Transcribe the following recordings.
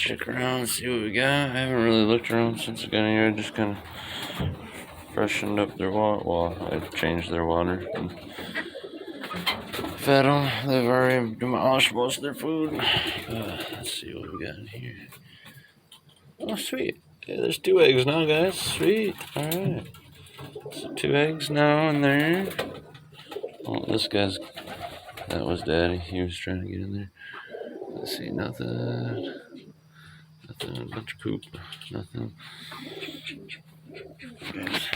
check around, see what we got. I haven't really looked around since I got here. I just kind of freshened up their water. Well, I've changed their water and fed them. They've already demolished most of their food. Let's see what we got in here. Oh, sweet. Okay, there's 2 eggs now, guys. Sweet. Alright. So 2 eggs now in there. Oh, this guy's... That was Daddy. He was trying to get in there. Let's see, nothing. Nothing. A bunch of poop. Nothing. Let's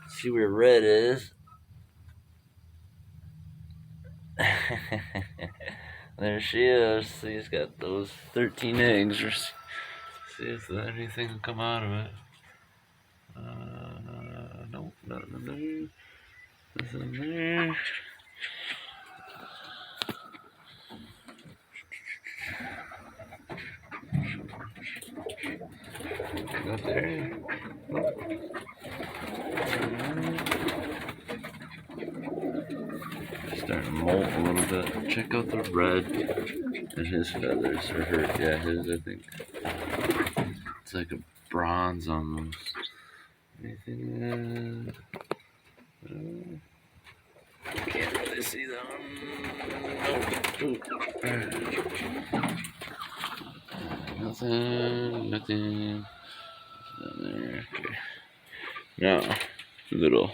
see where Red is. There she is. She's got those 13 eggs. See if anything will come out of it. Nope, nothing there. Nothing there. Not there. Starting to molt a little bit. Check out the red in his feathers, or her, yeah, his, I think. It's like a bronze almost. Anything I can't really see that one. Nothing, nothing. There. Okay. Now, little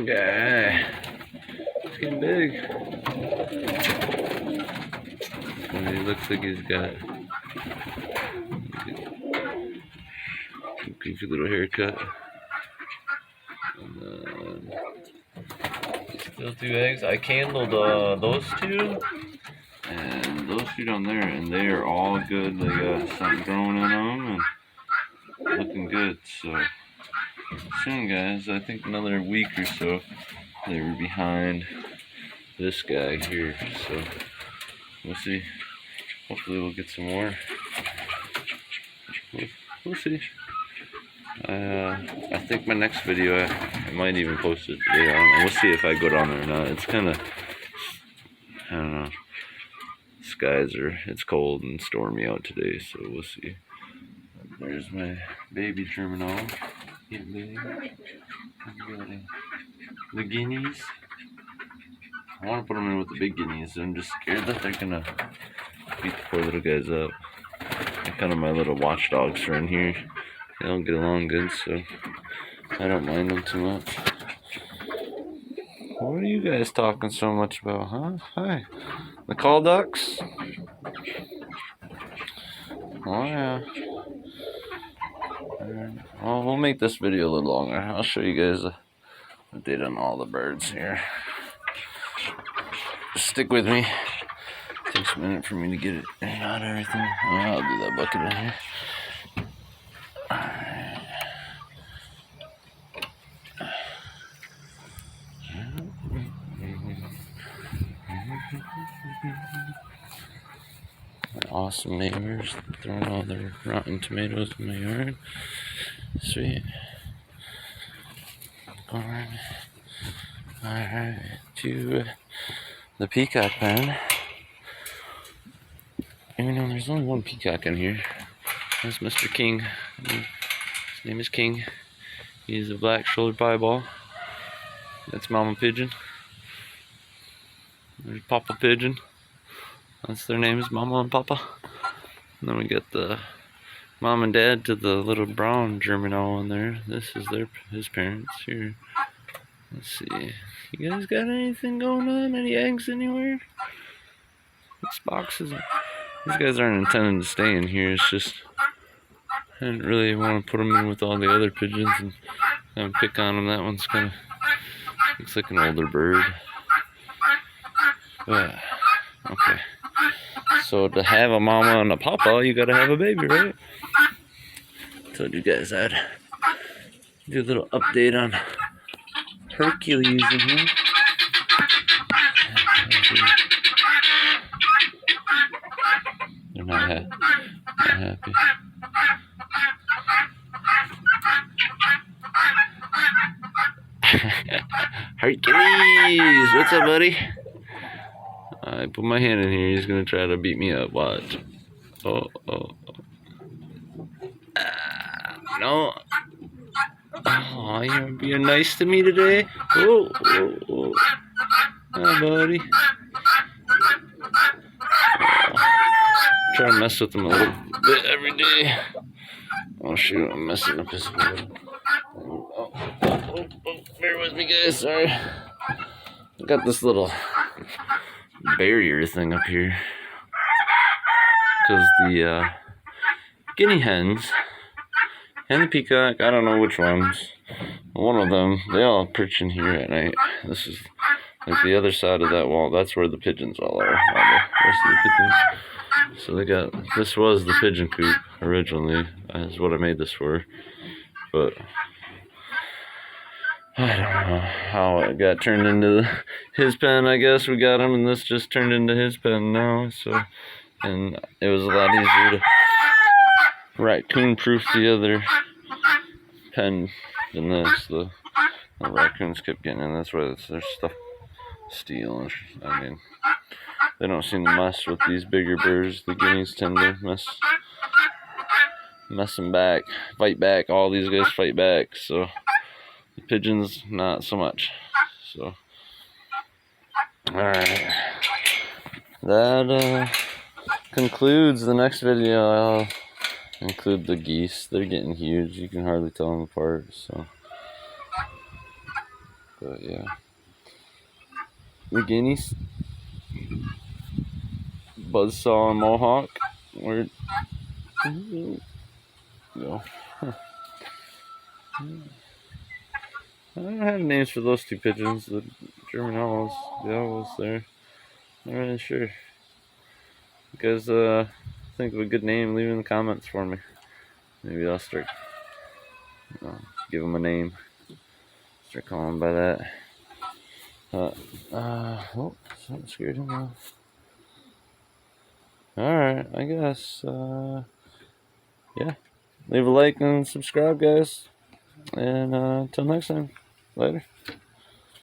guy. He's getting big. And he looks like he's got a goofy little haircut. And still 2 eggs. I candled those 2. And those 2 down there, and they are all good. They got something growing in them and looking good. So soon, guys, I think another week or so, they were behind this guy here. So we'll see. Hopefully we'll get some more. We'll see. I think my next video, I might even post it today. We'll see if I go down there or not. It's kind of, I don't know. It's cold and stormy out today, so we'll see. There's my baby terminal. The guineas. I want to put them in with the big guineas. I'm just scared that they're gonna beat the poor little guys up. They're kind of my little watchdogs around here. They don't get along good, so I don't mind them too much. What are you guys talking so much about, huh? Hi. The call ducks? Oh, yeah. Well, we'll make this video a little longer. I'll show you guys a update on all the birds here. Just stick with me. It takes a minute for me to get it out of everything. Oh, I'll do that bucket in here. Alright. Awesome neighbors throwing all their rotten tomatoes in my yard. Sweet. Alright, to the peacock pen. Even though there's only 1 peacock in here. That's Mr. King. His name is King. He's a black shouldered piebald. That's Mama Pigeon. There's Papa Pigeon. That's their names, Mama and Papa. And then we got the Mom and Dad to the little brown German owl in there. This is his parents here. Let's see. You guys got anything going on? Any eggs anywhere? This box is... These guys aren't intending to stay in here. It's just... I didn't really want to put them in with all the other pigeons and have them pick on them. That one's kind of... looks like an older bird. But... okay. So to have a mama and a papa, you gotta have a baby, right? Told you guys I'd do a little update on Hercules in here. They're not happy. Hercules, what's up, buddy? I put my hand in here, he's gonna try to beat me up. Watch. Oh. No. Oh, you're being nice to me today? Oh. Hi, buddy. Try to mess with him a little bit every day. Oh, shoot, I'm messing up his foot. Oh, bear with me, guys. Sorry. I got this little barrier thing up here. Because the guinea hens and the peacock, I don't know which ones, one of them, they all perch in here at night. This is like the other side of that wall. That's where the pigeons all are. All the rest of the pigeons. So they got, this was the pigeon coop originally. That's what I made this for. But I don't know how it got turned into his pen. I guess we got him, and this just turned into his pen now. So, and it was a lot easier to raccoon-proof the other pen than this. The raccoons kept getting in. That's why there's stuff stealing. I mean, they don't seem to mess with these bigger birds. The guineas tend to mess them back, fight back. All these guys fight back. So the pigeons, not so much. So, all right, that concludes the next video. I'll include the geese. They're getting huge. You can hardly tell them apart. So, but yeah, the guineas, buzzsaw and mohawk. Where go? I don't have names for those two pigeons. The German owls, the owls there. Not really sure. You guys think of a good name? Leave it in the comments for me. Maybe I'll start give them a name. Start calling them by that. Oh, something scared him off. Alright, I guess, yeah. Leave a like and subscribe, guys. And until next time, later.